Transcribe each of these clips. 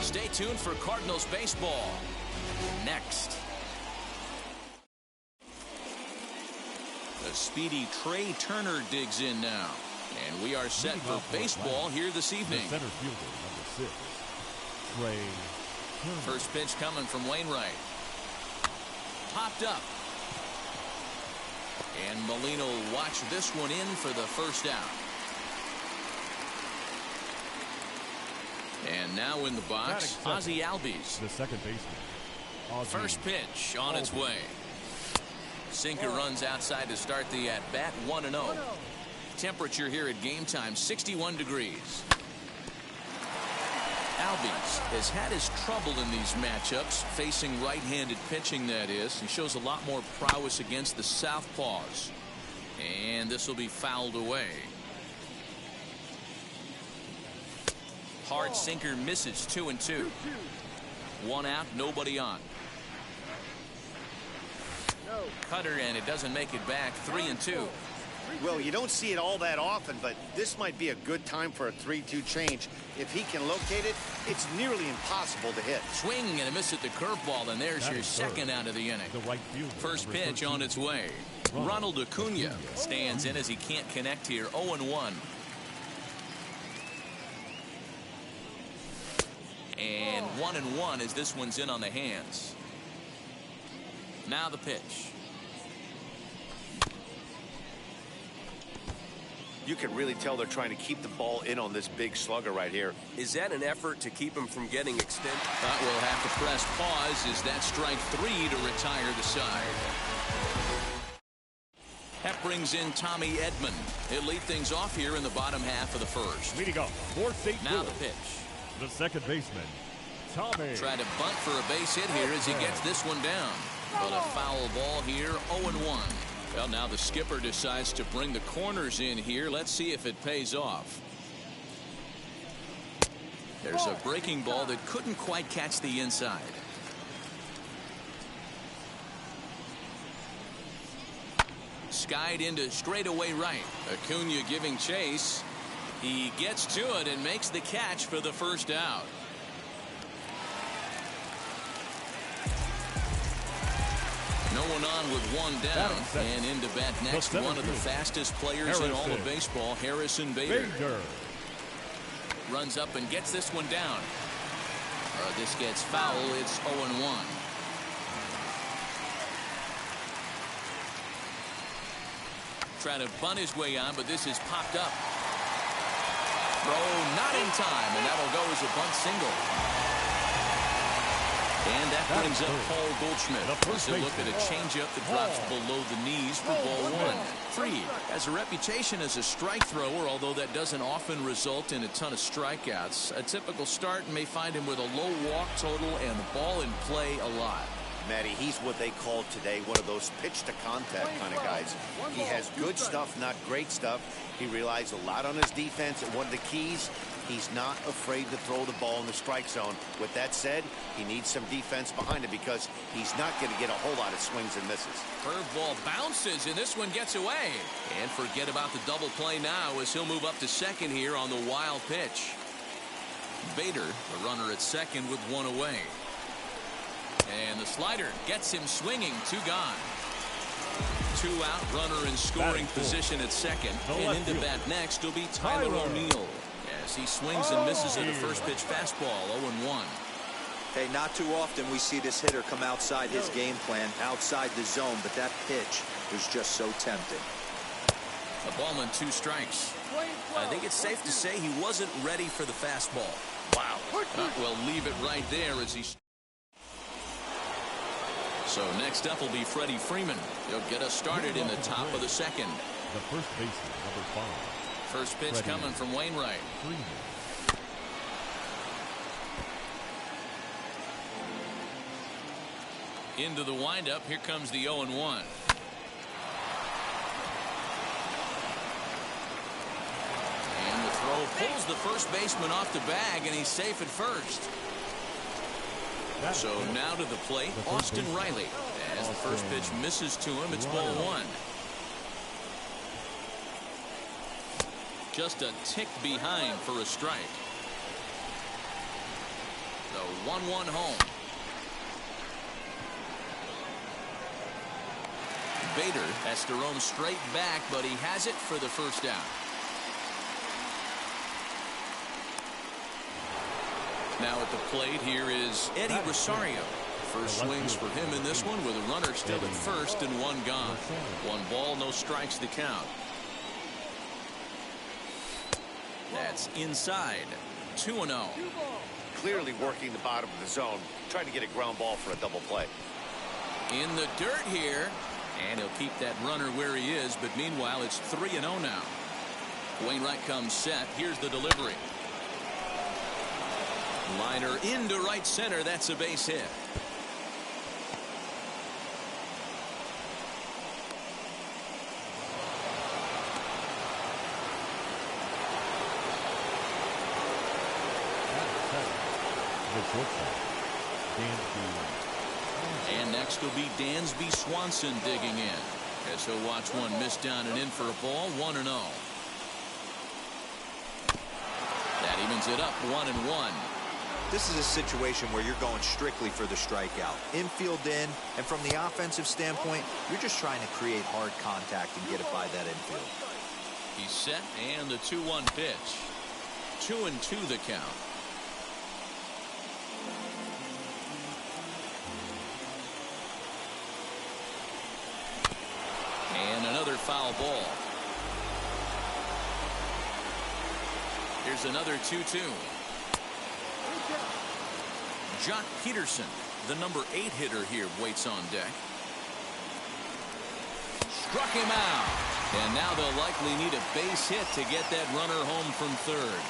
Stay tuned for Cardinals baseball next. The speedy Trey Turner digs in now. And we are set for baseball here this evening. The center fielder, number 6, Trey Turner. First pitch coming from Wainwright. Popped up. And Molina will watch this one in for the first out. And now in the box, Ozzie Albies. The second baseman. Ozzie. First pitch on its way. Sinker runs outside to start the at-bat, 1-0. Temperature here at game time, 61 degrees. Albies has had his trouble in these matchups, facing right-handed pitching, that is. He shows a lot more prowess against the southpaws. And this will be fouled away. Hard sinker misses, 2-2. One out, nobody on. Cutter, and it doesn't make it back, 3-2. Well, you don't see it all that often, but this might be a good time for a 3-2 change. If he can locate it, it's nearly impossible to hit. Swing and a miss at the curveball, and there's your second out of the inning. The right fielder, first pitch on its way. Ronald Acuna stands in as he can't connect here, 0-1. And 1-1 as this one's in on the hands. Now the pitch. You can really tell they're trying to keep the ball in on this big slugger right here. Is that an effort to keep him from getting extended? But we'll have to press pause as that strike 3 to retire the side. That brings in Tommy Edman. He'll lead things off here in the bottom half of the first. Leading off for St. Now Louis, the pitch. the second baseman, Tommy. Try to bunt for a base hit here as he gets this one down. But a foul ball here, 0-1. Well, now the skipper decides to bring the corners in here. Let's see if it pays off. There's a breaking ball that couldn't quite catch the inside. Skied into straightaway right. Acuna giving chase. He gets to it and makes the catch for the first out. No one on with one down, and into bat next, one of the fastest players in all of baseball, Harrison Bader. Runs up and gets this one down. This gets foul. It's 0-1. Trying to bunt his way on, but this is popped up. Throw not in time, and that'll go as a bunt single. And that brings up Paul Goldschmidt. He'll look at a changeup that drops below the knees for ball 1. Fried has a reputation as a strike thrower, although that doesn't often result in a ton of strikeouts. A typical start may find him with a low walk total and the ball in play a lot. Matty, he's what they call today one of those pitch to contact kind of guys. He has good stuff, not great stuff. He relies a lot on his defense, and one of the keys, he's not afraid to throw the ball in the strike zone. With that said, he needs some defense behind him because he's not going to get a whole lot of swings and misses. Curveball bounces, and this one gets away. And forget about the double play now as he'll move up to second here on the wild pitch. Bader, the runner at second with one away. And the slider gets him swinging. 2 gone. 2 out, runner in scoring position at second. And into bat next will be Tyler O'Neill. As he swings and misses at a first pitch fastball, 0-1. Hey, not too often we see this hitter come outside his game plan, outside the zone, but that pitch was just so tempting. A ball and 2 strikes. I think it's safe to say he wasn't ready for the fastball. Wow. We'll leave it right there as he... So next up will be Freddie Freeman. He'll get us started in the top of the second. The first baseman, number 5. First pitch coming from Wainwright. Into the windup. Here comes the 0-1. And the throw pulls the first baseman off the bag, and he's safe at first. So now to the plate, Austin Riley. As the first pitch misses to him, it's ball 1. Just a tick behind for a strike. The 1-1 home. Bader has to roam straight back, but he has it for the first down. Now at the plate here is Eddie Rosario. First swings for him in this one with a runner still at first and one gone. 1 ball, no strikes to count. That's inside. 2-0. Clearly working the bottom of the zone, trying to get a ground ball for a double play. In the dirt here, and he'll keep that runner where he is, but meanwhile it's 3-0 now. Wainwright comes set. Here's the delivery. Liner into right center. That's a base hit. And next will be Dansby Swanson digging in, as he'll watch one miss down and in for a ball. 1-0. That evens it up 1-1. This is a situation where you're going strictly for the strikeout. Infield in, and from the offensive standpoint, you're just trying to create hard contact and get it by that infield. He's set, and the 2-1 pitch. 2-2 the count. And another foul ball. Here's another 2-2. Jock Peterson, the number 8 hitter here, waits on deck. Struck him out. And now they'll likely need a base hit to get that runner home from third.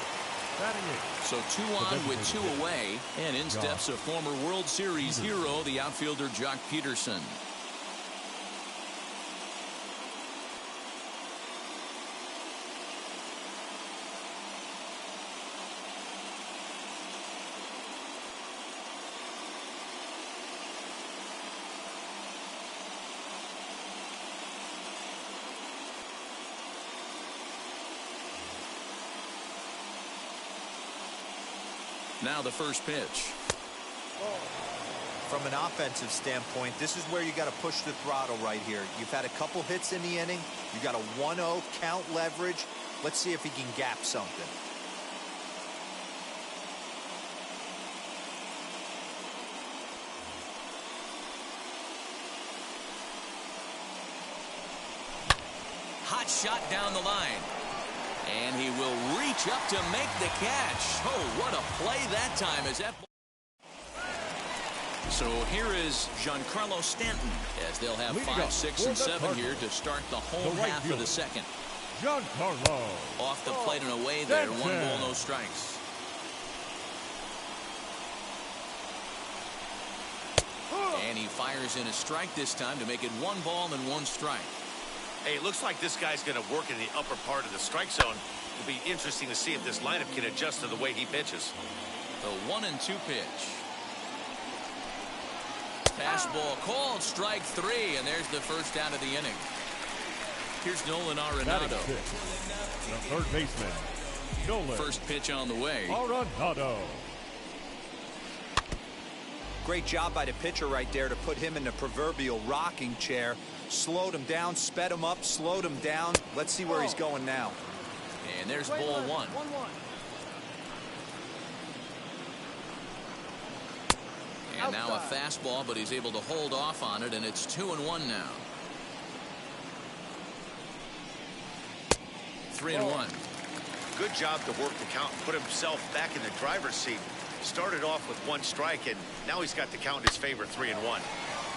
So 2 on with 2 away. And in steps a former World Series hero, the outfielder Jock Peterson. Now the first pitch. From an offensive standpoint, this is where you got to push the throttle right here. You've had a couple hits in the inning. You got a 1-0 count leverage. Let's see if he can gap something. Hot shot down the line. And he will reach up to make the catch. Oh, what a play that time. Is that? So here is Giancarlo Stanton, as they'll have 5, 6, and 7 here to start the home half of the second. Giancarlo. Off the plate and away there. 1 ball, no strikes. And he fires in a strike this time to make it 1 ball and 1 strike. Hey, it looks like this guy's going to work in the upper part of the strike zone. It'll be interesting to see if this lineup can adjust to the way he pitches. The 1-2 pitch. Fastball called, strike 3, and there's the first out of the inning. Here's Nolan Arenado. The third baseman, Nolan. First pitch on the way. Arenado. Great job by the pitcher right there to put him in the proverbial rocking chair. Slowed him down, sped him up, slowed him down. Let's see where he's going now. And there's ball 1. And now a fastball, but he's able to hold off on it, and it's 2-1 now. 3-1. Good job to work the count and put himself back in the driver's seat. Started off with 1 strike, and now he's got the count in his favor, 3-1.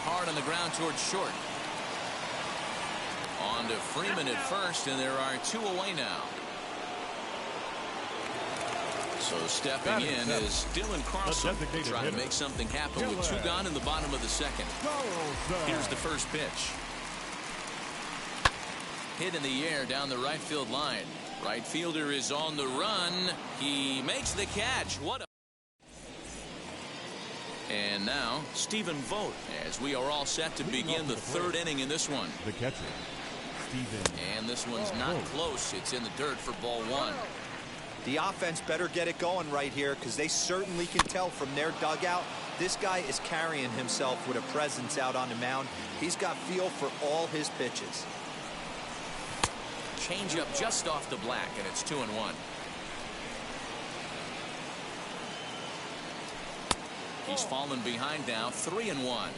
Hard on the ground towards short. On to Freeman at first, and there are 2 away now. So stepping in is Dylan Carlson, trying to make something happen with 2 gone in the bottom of the second. Here's the first pitch. Hit in the air down the right field line. Right fielder is on the run. He makes the catch. What a... And now Stephen Vogt, as we are all set to begin the 3rd inning in this one. The catcher, Stephen. And this one's not close. It's in the dirt for ball 1. The offense better get it going right here because they certainly can tell from their dugout. This guy is carrying himself with a presence out on the mound. He's got feel for all his pitches. Change up just off the black, and it's 2-1. He's fallen behind now, 3-1.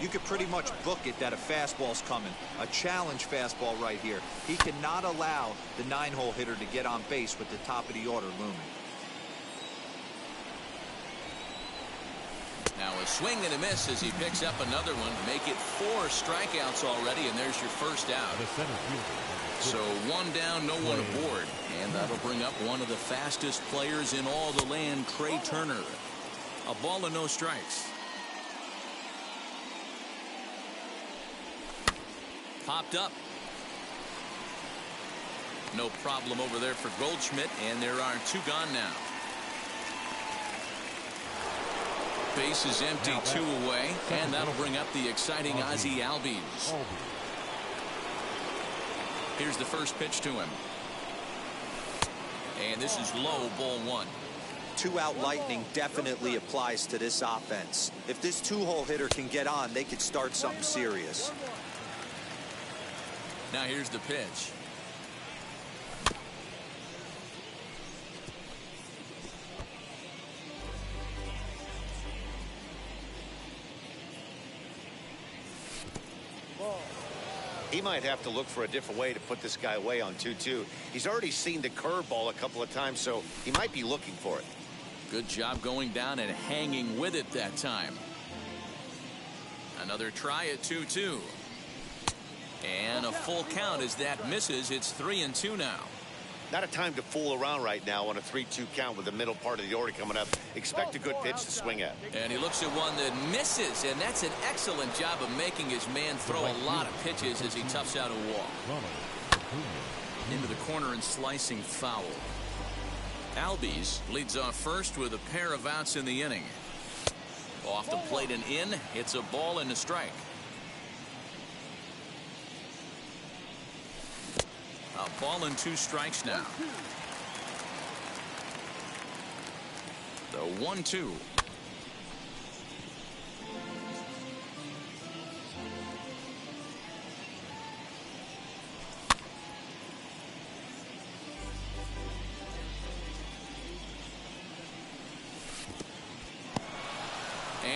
You could pretty much book it that a fastball's coming. A challenge fastball right here. He cannot allow the 9-hole hitter to get on base with the top of the order looming. Now a swing and a miss as he picks up another one. Make it 4 strikeouts already, and there's your first out. The center fielder. So 1 down, no one aboard. And that'll bring up one of the fastest players in all the land, Trey Turner. A ball and no strikes. Popped up. No problem over there for Goldschmidt, and there are 2 gone now. Base is empty, 2 away, and that'll bring up the exciting Ozzie Albies. Here's the first pitch to him. And this is low, ball 1. 2-out lightning definitely applies to this offense. If this 2-hole hitter can get on, they could start something serious. Now here's the pitch. He might have to look for a different way to put this guy away on 2-2. He's already seen the curveball a couple of times, so he might be looking for it. Good job going down and hanging with it that time. Another try at 2-2. And a full count as that misses. It's 3-2 now. Not a time to fool around right now on a 3-2 count with the middle part of the order coming up. Expect a good pitch to swing at. And he looks at one that misses, and that's an excellent job of making his man throw a lot of pitches as he toughs out a walk. Into the corner and slicing foul. Albies leads off first with a pair of outs in the inning. Off the plate and in. It's a ball and a strike. A ball and 2 strikes now. The 1-2.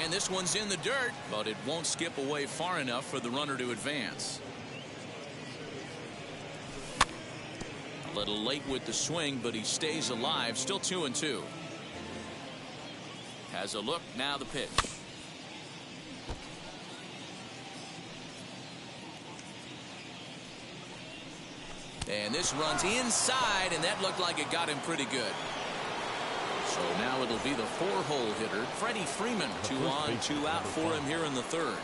And this one's in the dirt, but it won't skip away far enough for the runner to advance. A little late with the swing, but he stays alive. Still 2-2. Has a look. Now the pitch. And this runs inside, and that looked like it got him pretty good. So now it'll be the 4-hole hitter, Freddie Freeman. 2 on, 2 out for him here in the 3rd.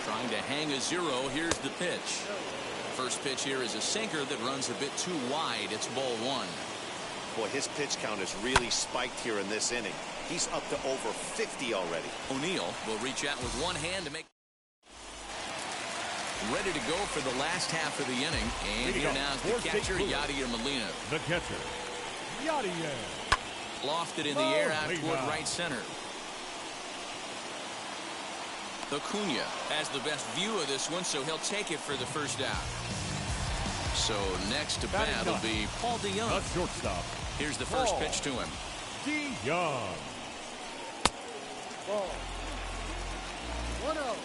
Trying to hang a 0. Here's the pitch. First pitch here is a sinker that runs a bit too wide. It's ball 1. Boy, his pitch count is really spiked here in this inning. He's up to over 50 already. O'Neill will reach out with one hand to make. Ready to go for the last half of the inning. And here now is the catcher, Yadier Molina. The catcher, Yadier. Lofted in the air out toward right center. Acuna has the best view of this one, so he'll take it for the first out. So next to bat will be Paul DeJong. The shortstop. Here's the first pitch to him. DeJong. Ball. 1-0.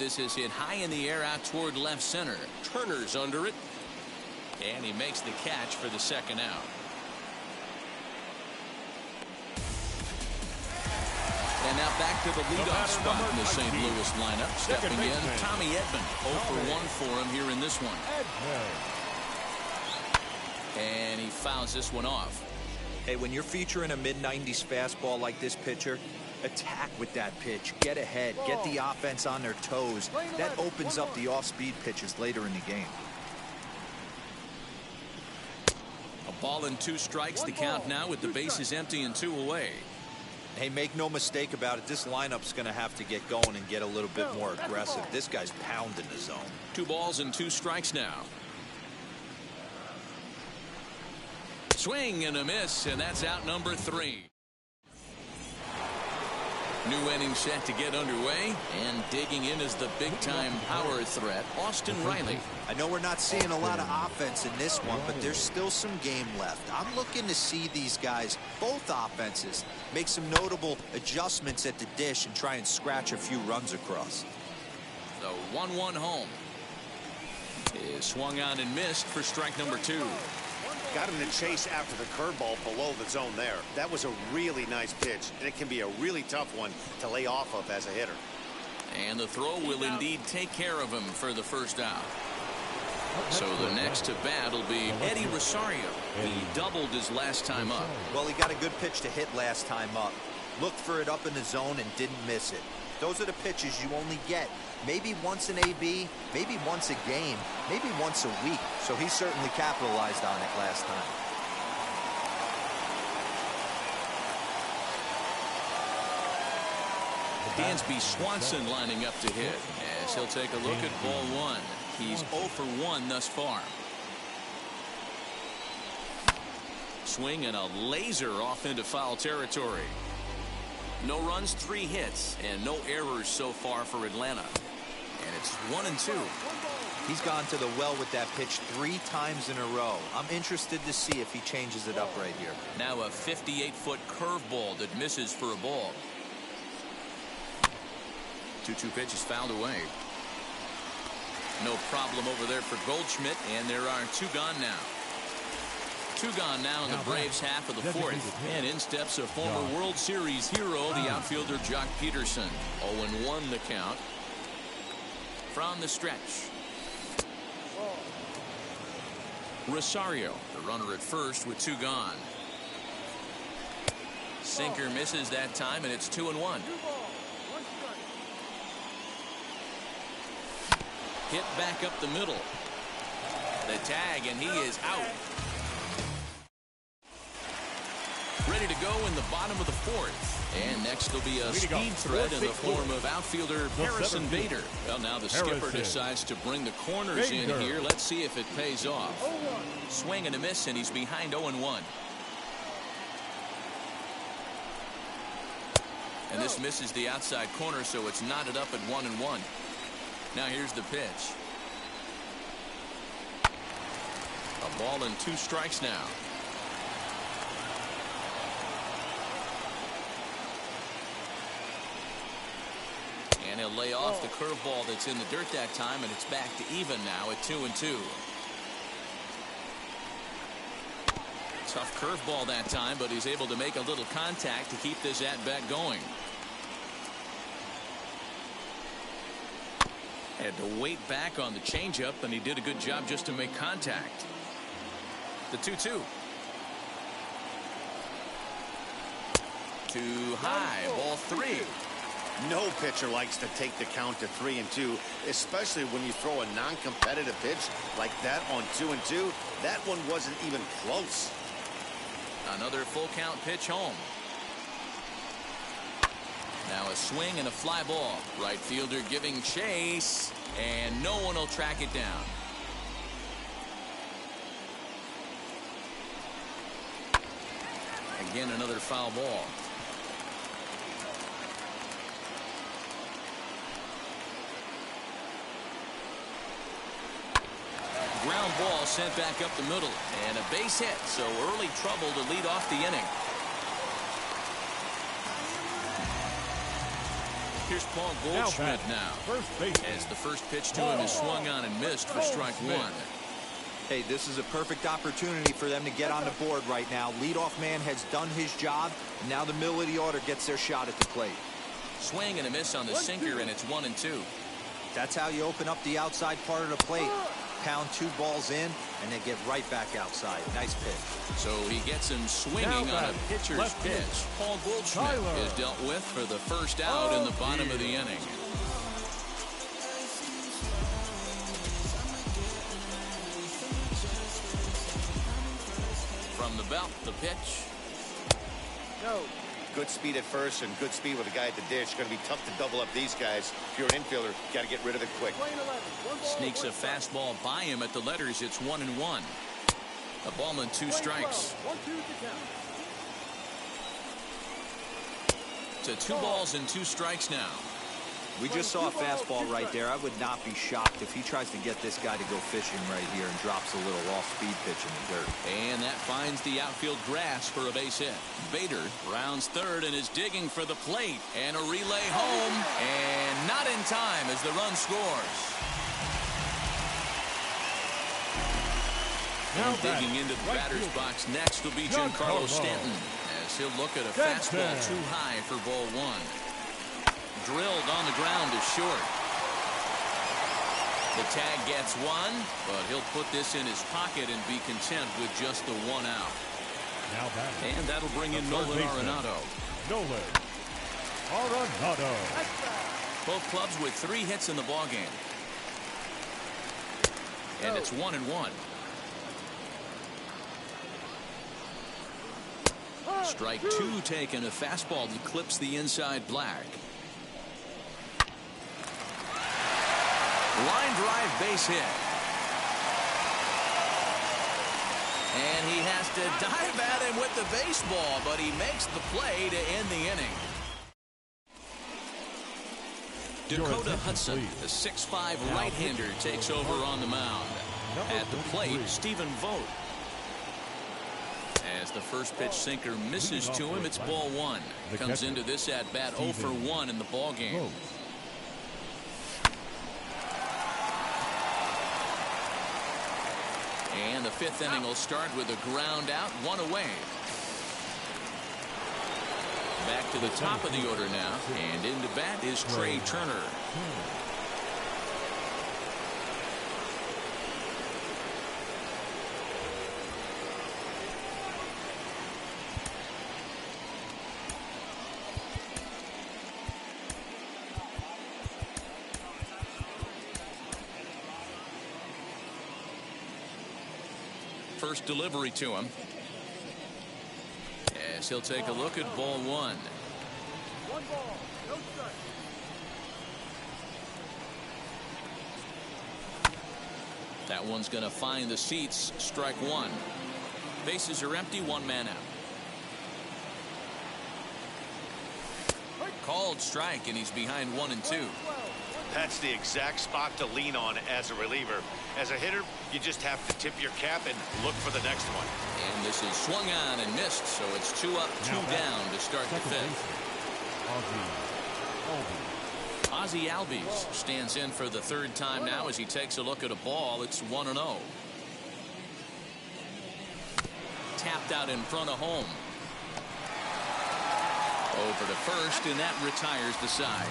This is hit high in the air out toward left center. Turner's under it. And he makes the catch for the second out. And now back to the leadoff spot in the St. Louis lineup. Stepping in, Tommy Edman. 0 for 1 for him here in this one. And he fouls this one off. Hey, when you're featuring a mid-90s fastball like this pitcher, attack with that pitch. Get ahead. Get the offense on their toes. That opens up the off-speed pitches later in the game. A ball and 2 strikes. The count now with the bases empty and 2 away. Hey, make no mistake about it. This lineup's going to have to get going and get a little bit more aggressive. This guy's pounding the zone. 2 balls and 2 strikes now. Swing and a miss, and that's out number 3. New inning set to get underway, and digging in is the big-time power threat, Austin Riley. I know we're not seeing a lot of offense in this one, but there's still some game left. I'm looking to see these guys, both offenses, make some notable adjustments at the dish and try and scratch a few runs across. The 1-1 home is swung on and missed for strike number 2. Got him to chase after the curveball below the zone there. That was a really nice pitch, and it can be a really tough one to lay off of as a hitter. And the throw will indeed take care of him for the first out. So the next to bat will be Eddie Rosario. He doubled his last time up. Well, he got a good pitch to hit last time up. Looked for it up in the zone and didn't miss it. Those are the pitches you only get maybe once in AB, maybe once a game, maybe once a week. So he certainly capitalized on it last time. Dansby Swanson lining up to hit as he'll take a look at ball 1. He's 0 for 1 thus far. Swing and a laser off into foul territory. No runs, 3 hits, and no errors so far for Atlanta. And it's 1-2. He's gone to the well with that pitch 3 times in a row. I'm interested to see if he changes it up right here. Now a 58-foot curveball that misses for a ball. 2-2 pitch is fouled away. No problem over there for Goldschmidt, and there are 2 gone now. 2 gone now in the Braves half of the 4th. And in steps a former World Series hero, the outfielder Jock Peterson. 0-1 the count. From the stretch. Rosario, the runner at first with 2 gone. Sinker misses that time, and it's 2-1. Hit back up the middle. The tag, and he is out. Ready to go in the bottom of the 4th. And next will be a speed threat in the form of outfielder Harrison Bader. Well, now the skipper decides to bring the corners in here. Let's see if it pays off. Swing and a miss, and he's behind 0-1. And this misses the outside corner, so it's knotted up at 1-1. Now here's the pitch. A ball and 2 strikes now. And he'll lay off the curveball that's in the dirt that time, and it's back to even now at 2-2. Tough curveball that time, but he's able to make a little contact to keep this at-bat going. Had to wait back on the changeup, and he did a good job just to make contact. The 2-2. Too high, ball 3. No pitcher likes to take the count to 3-2, especially when you throw a non-competitive pitch like that on 2-2. That one wasn't even close. Another full count pitch home. Now a swing and a fly ball. Right fielder giving chase, and no one will track it down. Again, another foul ball. Ground ball sent back up the middle, and a base hit, so early trouble to lead off the inning. Here's Paul Goldschmidt now, as the first pitch to him is swung on and missed for strike 1. Hey, this is a perfect opportunity for them to get on the board right now. Leadoff man has done his job, and now the middle of the order gets their shot at the plate. Swing and a miss on the sinker, and it's 1-2. That's how you open up the outside part of the plate. Pound 2 balls in, and they get right back outside. Nice pitch. So he gets him swinging on a pitcher's pitch. Paul Goldschmidt is dealt with for the first out in the bottom of the inning. From the belt, the pitch. good speed at first and good speed with a guy at the dish. Going to be tough to double up these guys. If you're an infielder, got to get rid of it quick. Sneaks a fastball by him at the letters. It's 1-1. A ball and 2 strikes. To 2 balls and 2 strikes now. We just saw a fastball right there. I would not be shocked if he tries to get this guy to go fishing right here and drops a little off-speed pitch in the dirt. And that finds the outfield grass for a base hit. Bader rounds third and is digging for the plate. And a relay home. And not in time as the run scores. And digging into the batter's box next will be Giancarlo Stanton, as he'll look at a fastball too high for ball 1. Drilled on the ground is short. The tag gets 1, but he'll put this in his pocket and be content with just the 1 out. And that'll bring in Nolan Arenado. Both clubs with 3 hits in the ballgame. And it's 1-1. Strike 2 taken. A fastball that clips the inside black. Line drive base hit. And he has to dive at him with the baseball, but he makes the play to end the inning. Dakota Hudson, the 6'5" right-hander, takes over on the mound. At the plate, Stephen Vogt. As the first pitch sinker misses to him, it's ball 1. Comes into this at-bat 0 for 1 in the ball game. And the 5th inning will start with a ground out, 1 away. Back to the top of the order now, and into bat is Trey Turner. First delivery to him. As he'll take a look at ball 1. 1 ball, no strike. That one's going to find the seats. Strike 1. Bases are empty. 1 man out. Called strike, and he's behind 1 and 2. That's the exact spot to lean on as a reliever. As a hitter, you just have to tip your cap and look for the next one. And this is swung on and missed, so it's 2 up, 2 down to start the 5th. Ozzie Albies stands in for the 3rd time now as he takes a look at a ball. It's 1-0. Tapped out in front of home. Over to first, and that retires the side.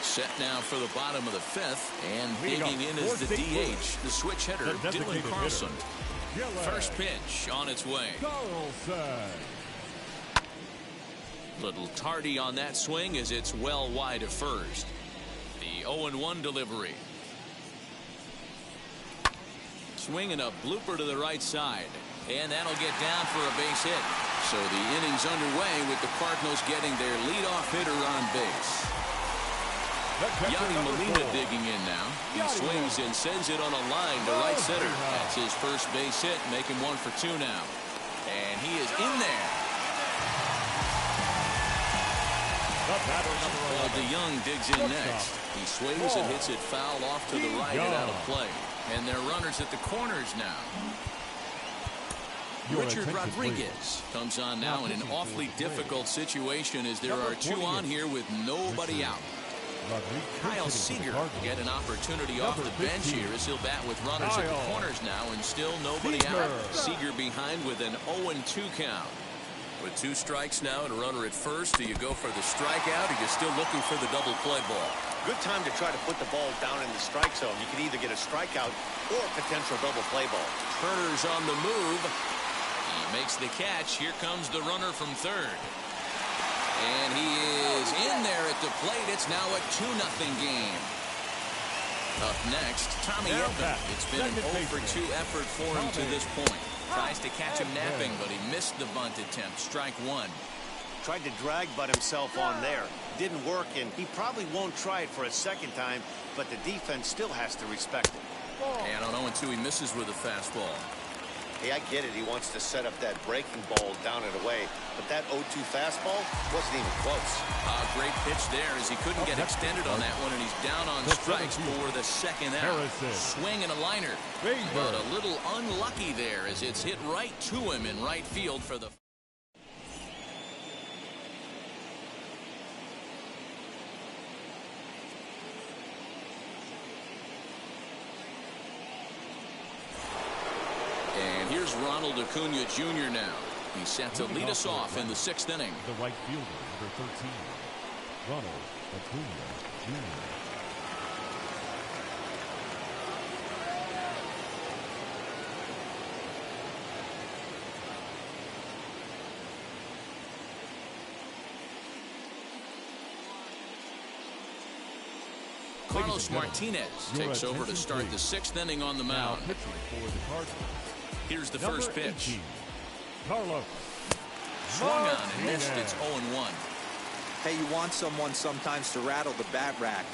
Set now for the bottom of the 5th, and digging in is the DH, the switch hitter, Dylan Carlson. First pitch on its way. Little tardy on that swing as it's well wide of first. The 0-1 delivery. Swinging a blooper to the right side, and that'll get down for a base hit. So the inning's underway with the Cardinals getting their leadoff hitter on base. Yadi Molina digging in now. He swings and sends it on a line to right center. That's his first base hit, making 1 for 2 now. And he is in there. Paul DeYoung digs in next. He swings and hits it foul off to the right and out of play. And they're runners at the corners now. Richard Rodriguez comes on now in an awfully difficult situation as there are 2 on here with nobody out. Kyle Seager get an opportunity off the bench here as he'll bat with runners at the corners now and still nobody out. Seager behind with an 0-2 count. With 2 strikes now and a runner at first, do you go for the strikeout or are you still looking for the double play ball? Good time to try to put the ball down in the strike zone. You can either get a strikeout or a potential double play ball. Turner's on the move. He makes the catch. Here comes the runner from third. And he is in there at the plate. It's now a 2-0 game. Up next, Tommy Now Edman. back, It's been an second 0 for 2 effort for him to Tommy this point. Tries to catch him Edman. napping, but he missed the bunt attempt. Strike one. Tried to drag butt himself on there. Didn't work, and he probably won't try it for a second time, but the defense still has to respect it. And on 0-2, he misses with a fastball. Hey, I get it. He wants to set up that breaking ball down and away, but that 0-2 fastball wasn't even close. Great pitch there as he couldn't get extended on that one, and he's down on strikes for the second out. Harrison. Swing and a liner. Bader. But a little unlucky there as it's hit right to him in right field for the... And here's Ronald Acuna Jr. now. He's set to lead us off in the 6th inning. The right fielder, number 13, Ronald Acuna Jr. Carlos Martinez takes over to start the 6th inning on the Now mound. pitching for the Cardinals. Here's the Number first pitch. 18, Carlos Swung on and missed. Martinez. It's 0-1. Hey, you want someone sometimes to rattle the bat rack,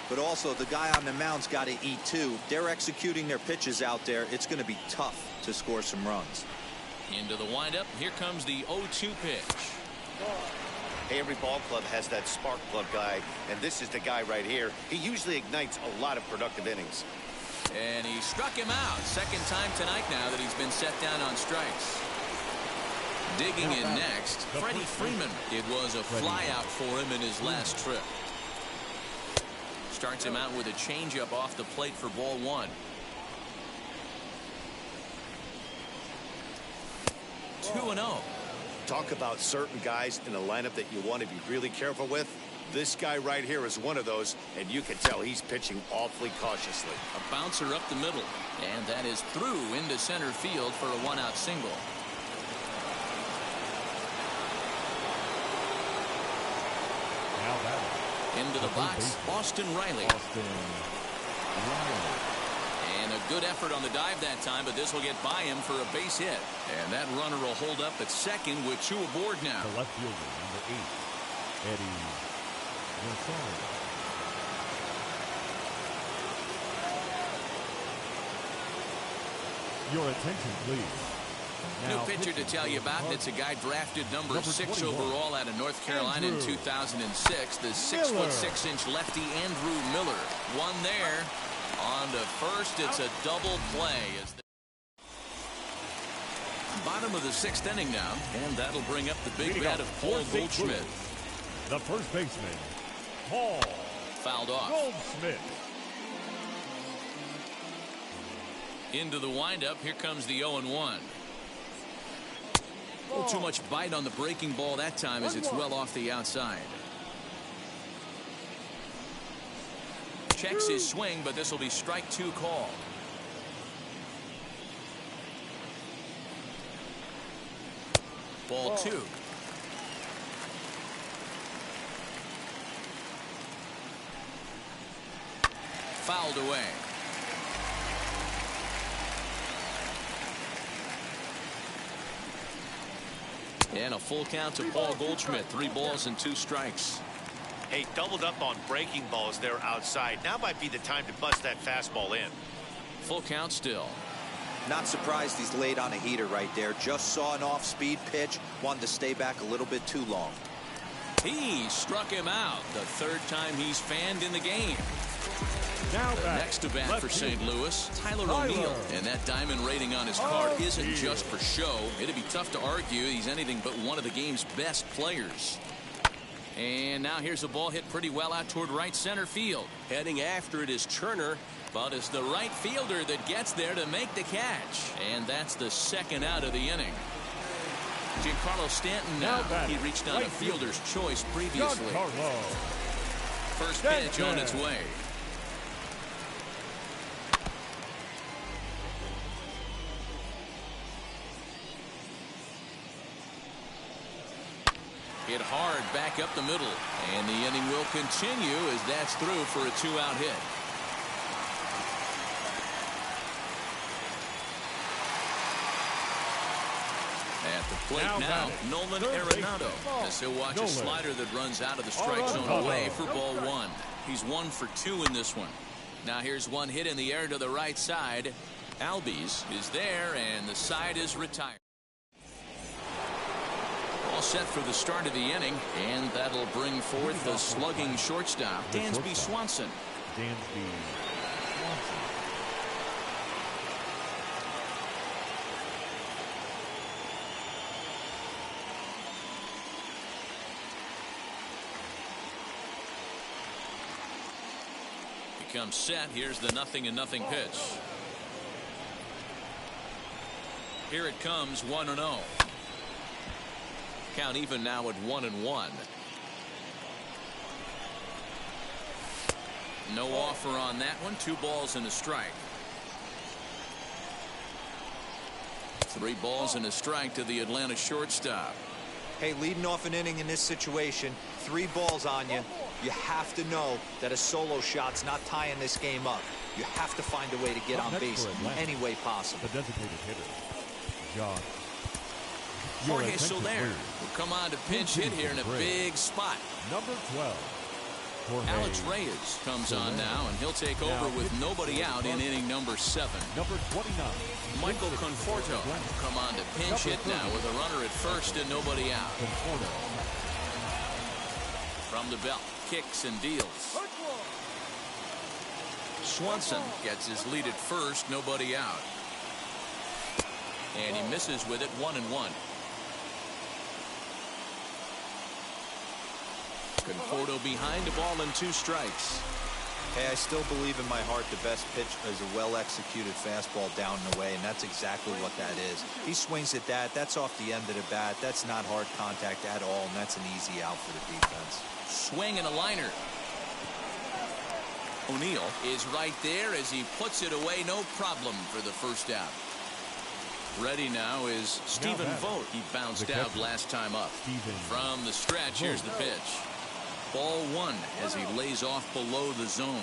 but also the guy on the mound's got to eat too. They're executing their pitches out there. It's going to be tough to score some runs. Into the windup. Here comes the 0-2 pitch. Hey, every ball club has that spark plug guy, and this is the guy right here. He usually ignites a lot of productive innings. And he struck him out. Second time tonight now that he's been set down on strikes. Digging in next, Freddie Freeman. It was a flyout for him in his last trip. Starts him out with a changeup off the plate for ball one. 2-0. Talk about certain guys in the lineup that you want to be really careful with. This guy right here is one of those, and you can tell he's pitching awfully cautiously. A bouncer up the middle, and that is through into center field for a one-out single. Now that Into the box, Austin Riley. Austin Riley. And a good effort on the dive that time, but this will get by him for a base hit. And that runner will hold up at second with 2 aboard now. The left fielder, number 8, Eddie Rosario. Your attention, please. New Now pitcher to pitching tell for you the about. It's a guy drafted number 6 overall out of North Carolina in Andrew 2006. The 6'6" lefty Andrew Miller. One there. On to first. It's a double play. As the bottom of the 6th inning now, and that'll bring up the big Leading bat off of Paul for St. Goldschmidt. Louis, the first baseman, Paul Fouled off. Goldschmidt. Into the windup. Here comes the 0-1. A little too much bite on the breaking ball that time as it's well off the outside. Checks his swing, but this will be strike 2 call. Ball 2. Fouled away. And a full count to Paul Goldschmidt. 3 balls and 2 strikes. Hey, doubled up on breaking balls there outside. Now might be the time to bust that fastball in. Full count still. Not surprised he's laid on a heater right there. Just saw an off-speed pitch. Wanted to stay back a little bit too long. He struck him out. The 3rd time he's fanned in the game. Now The back, next to bat left for St. fielder, Louis, Tyler Tyler. O'Neill. And that diamond rating on his card Oh, isn't dear. just for show. It'd be tough to argue he's anything but one of the game's best players. And now here's a ball hit pretty well out toward right center field. Heading after it is Turner, but it's the right fielder that gets there to make the catch. And that's the 2nd out of the inning. Giancarlo Stanton now. Now batting, He reached on right a fielder's choice previously. Giancarlo. First pitch on its Stanton. way. Hit hard back up the middle. And the inning will continue as that's through for a 2-out hit. Plate now, Nolan Arenado, as he'll watch a slider that runs out of the strike zone away for ball one. He's 1 for 2 in this one. Now here's one hit in the air to the right side. Albies is there, and the side is retired. All set for the start of the inning, and that'll bring forth the slugging shortstop, Dansby Swanson. Dansby Swanson. Comes set. Here's the 0-0 pitch. Here it comes, 1-0. Count even now at 1-1. No offer on that one. 2 balls and a strike. 3 balls and a strike to the Atlanta shortstop. Hey, leading off an inning in this situation, 3 balls on you. You have to know that a solo shot's not tying this game up. You have to find a way to get on base any way possible. The designated hitter, Josh. Jorge Soler will come on to pinch hit here in a big spot. Number 12. Alex Reyes comes on now, and he'll take over with nobody out in inning number 7. Number 29. Michael Conforto will come on to pinch hit now with a runner at first and nobody out. From the belt, kicks and deals. Swanson gets his lead at first, nobody out. And he misses with it, 1-1. Conforto behind the ball and 2 strikes. Hey, I still believe in my heart the best pitch is a well-executed fastball down and away, and that's exactly what that is. He swings at that. That's off the end of the bat. That's not hard contact at all, and that's an easy out for the defense. Swing and a liner. O'Neill is right there as he puts it away, no problem for the first out. Ready now is Stephen Vogt. He bounced out last time up. From the stretch, here's the pitch. Ball 1 as he lays off below the zone.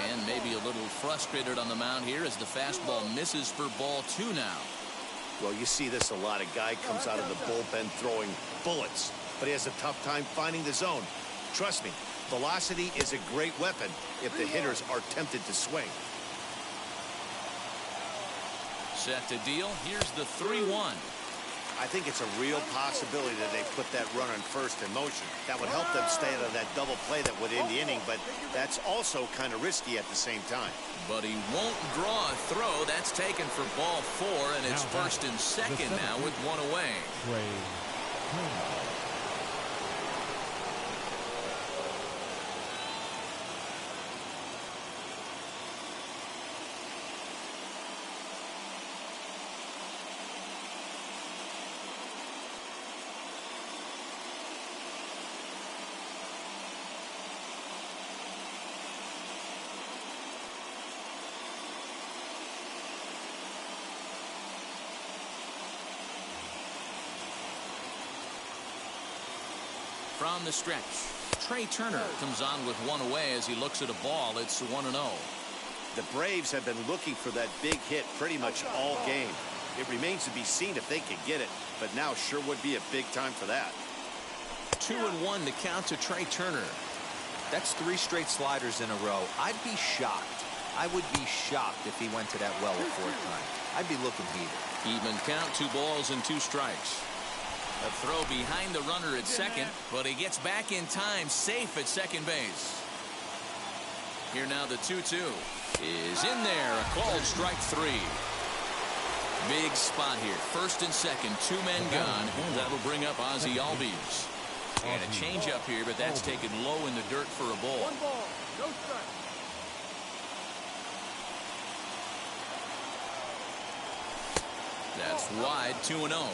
And maybe a little frustrated on the mound here as the fastball misses for ball 2 now. Well, you see this a lot. A guy comes out of the bullpen throwing bullets, but he has a tough time finding the zone. Trust me, velocity is a great weapon if the hitters are tempted to swing. Set to deal. Here's the 3-1. I think it's a real possibility that they put that runner in first in motion. That would help them stay out of that double play that would end the inning, but that's also kind of risky at the same time. But he won't draw a throw. That's taken for ball 4, and it's first and second now with 1 away. From the stretch, Trey Turner comes on with 1 away as he looks at a ball. It's 1-0. The Braves have been looking for that big hit pretty much all game. It remains to be seen if they can get it, but now sure would be a big time for that. 2-1 to count to Trey Turner. That's 3 straight sliders in a row. I'd be shocked. I would be shocked if he went to that well a 4th time. I'd be looking heated. Even count, 2 balls and 2 strikes. A throw behind the runner at second, but he gets back in time, safe at second base. Here now the 2-2 is in there, a called strike 3. Big spot here, first and second, 2 men gone. That'll bring up Ozzie Albies. And a changeup here, but that's taken low in the dirt for a ball. 1 ball, no strike. That's wide, 2-0.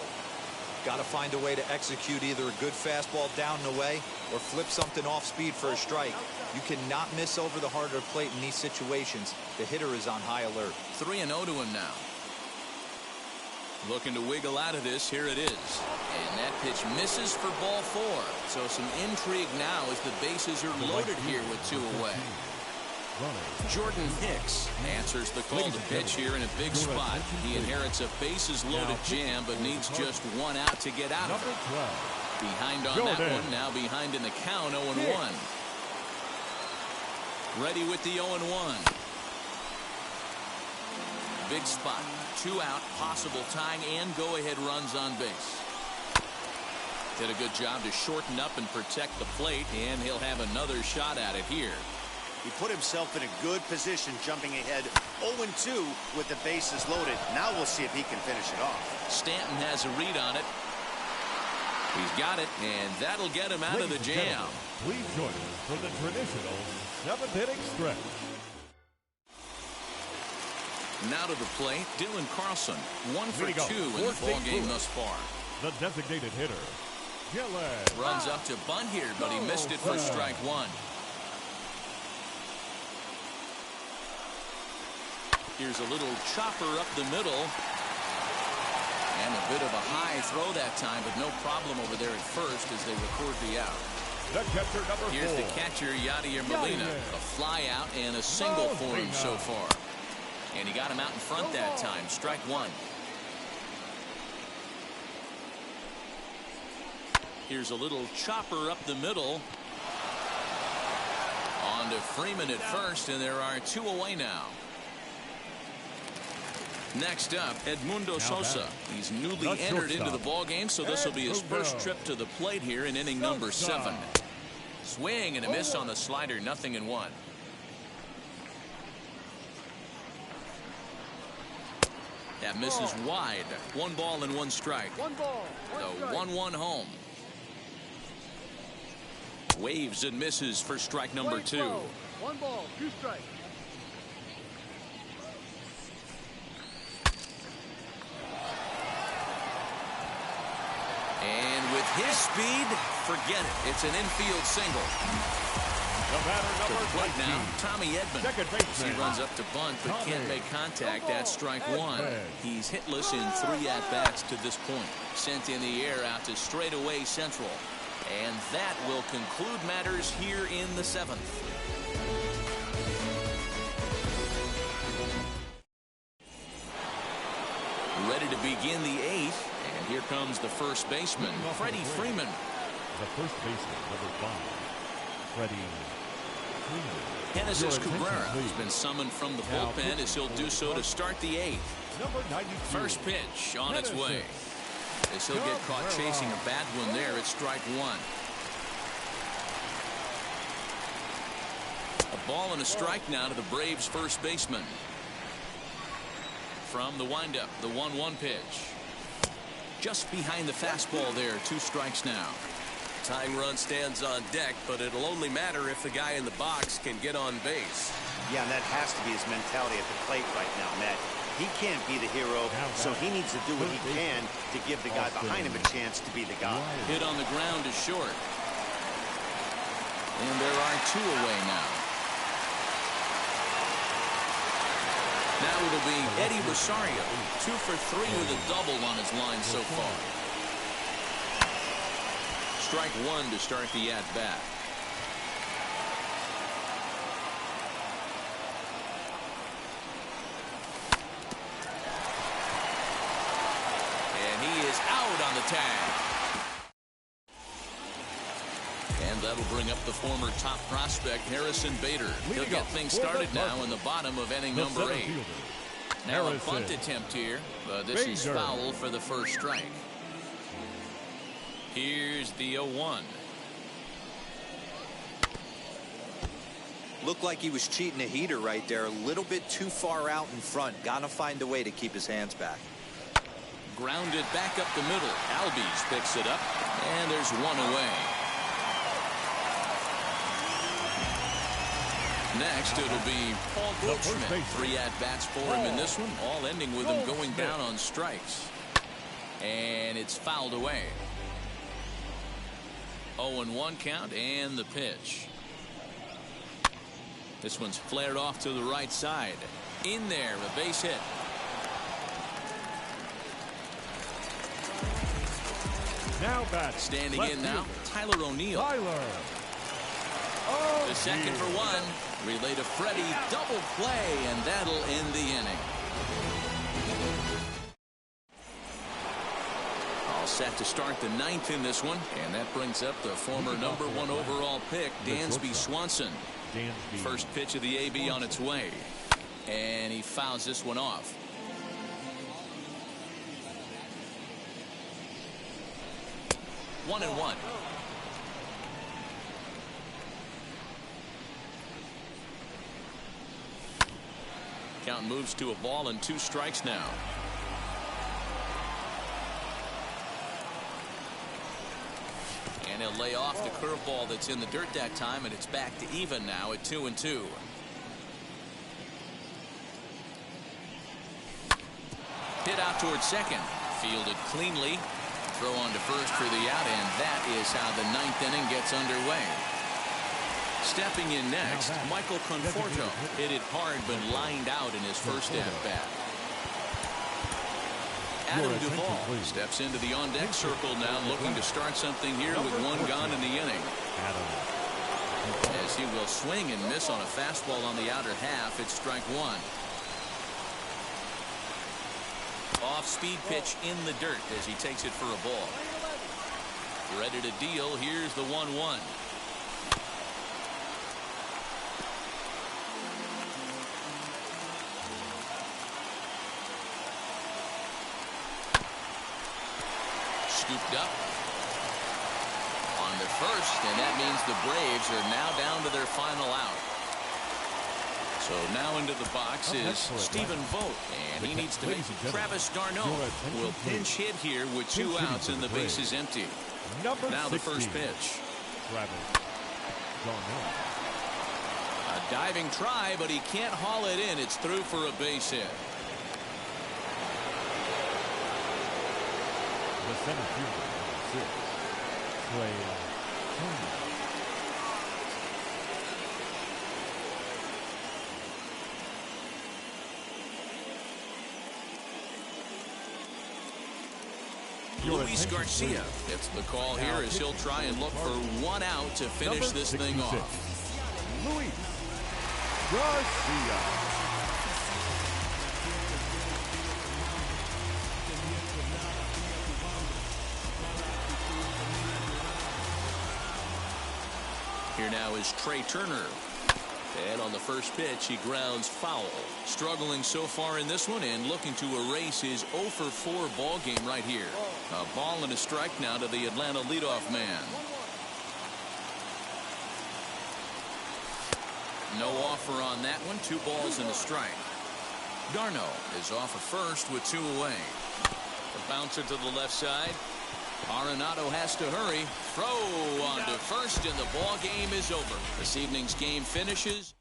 Got to find a way to execute either a good fastball down and away or flip something off speed for a strike. You cannot miss over the harder plate in these situations. The hitter is on high alert. 3-0 to him now. Looking to wiggle out of this. Here it is. And that pitch misses for ball 4. So some intrigue now as the bases are loaded here with 2 away. Runner. Jordan Hicks answers the call to pitch here in a big spot. He inherits a bases-loaded jam, but needs just one out to get out of Number it. 12. Behind on that one, now behind in the count, 0-1. Ready with the 0-1. Big spot, 2 out, possible tying and go-ahead runs on base. Did a good job to shorten up and protect the plate, and he'll have another shot at it here. He put himself in a good position, jumping ahead 0-2 with the bases loaded. Now we'll see if he can finish it off. Stanton has a read on it. He's got it, and that'll get him out of the jam. Please join us for the traditional 7th-inning stretch. Now to the plate, Dylan Carlson, 1 for 2 in the ball game thus far. The designated hitter, Gillen. Runs up to bunt here, but he missed it for strike 1. Here's a little chopper up the middle. And a bit of a high throw that time, but no problem over there at first as they record the out. The catcher, number 4. Here's the catcher, Yadier Molina. A fly out and a single for him so far. And he got him out in front that time. Strike 1. Here's a little chopper up the middle. On to Freeman at first, and there are 2 away now. Next up, Edmundo Sosa. He's newly entered into the ball game, so this will be his first trip to the plate here in inning number 7. Swing and a miss on the slider, 0-1. That misses wide. 1 ball and 1 strike. 1 ball, 1 The 1-1 home. Waves and misses for strike number 2. 1 ball, 2 strikes. And with his speed, forget it. It's an infield single. The batter, To number the plate 19. now, Tommy Edman. Second baseman. He runs up to bunt, but can't Tommy make contact at strike 1. Edman. He's hitless in 3 at-bats to this point. Sent in the air out to straightaway central. And that will conclude matters here in the 7th. Ready to begin the 8th. And here comes the first baseman, Freddie Freeman. The first baseman, number 5, Freddie Freeman. Genesis Your attention, Cabrera has please. been summoned from the Now bullpen as he'll do so to start the 8th. Number 92. First pitch on its Genesis. way. As he'll get caught chasing a bad one there at strike 1. A ball and a strike now to the Braves first baseman. From the windup, the 1-1 pitch. Just behind the fastball there, 2 strikes now. Tying run stands on deck, but it'll only matter if the guy in the box can get on base. Yeah, and that has to be his mentality at the plate right now, Matt. He can't be the hero, so he needs to do what he can to give the guy behind him a chance to be the guy. Hit on the ground is short. And there are 2 away now. Now it'll be Eddie Rosario, 2 for 3 with a double on his line so far. Strike 1 to start the at-bat. And he is out on the tag. And that'll bring up the former top prospect, Harrison Bader. He'll get things started now in the bottom of inning number 8. Now a bunt attempt here, but this is foul for the first strike. Here's the 0-1. Looked like he was cheating a heater right there. A little bit too far out in front. Gotta find a way to keep his hands back. Grounded back up the middle. Albies picks it up, and there's 1 away. Next, it'll be Paul Goldschmidt. 3 at-bats for him in this one, all ending with him going down on strikes. And it's fouled away. 0-1 count and the pitch. This one's flared off to the right side. In there, a base hit. Now bat. Standing in now, Tyler O'Neill. Tyler. The second for 1. Relay to Freddie, double play, and that'll end the inning. All set to start the ninth in this one, and that brings up the former #1 overall pick, Dansby Swanson. First pitch of the AB on its way, and he fouls this one off. One and one. Count moves to a ball and 2 strikes now. And he'll lay off the curveball that's in the dirt that time, and it's back to even now at 2-2. Hit out towards second. Fielded cleanly. Throw on to first for the out, and that is how the ninth inning gets underway. Stepping in next, Michael Conforto. Hit it hard but lined out in his first at-bat. Adam Duvall steps into the on-deck circle now, looking to start something here with 1 gone in the inning. As he will swing and miss on a fastball on the outer half, it's strike 1. Off-speed pitch in the dirt as he takes it for a ball. Ready to deal. Here's the 1-1. Scooped up on the first, and that means the Braves are now down to their final out. So now into the box is Stephen Vogt, and he needs to make Travis d'Arnaud will pinch hit here with 2 outs and the base is empty. Now the first pitch. A diving try, but he can't haul it in. It's through for a base hit. The center fielder, 6, Trey Turner. Luis Garcia gets the call here as he'll try and look for 1 out to finish this thing off. Luis Garcia. Here now is Trey Turner. And on the first pitch, he grounds foul. Struggling so far in this one and looking to erase his 0-for-4 ball game right here. A ball and a strike now to the Atlanta leadoff man. No offer on that one. 2 balls and a strike. d'Arnaud is off at first with 2 away. The bouncer to the left side. Arenado has to hurry. Throw on to first, and the ball game is over. This evening's game finishes.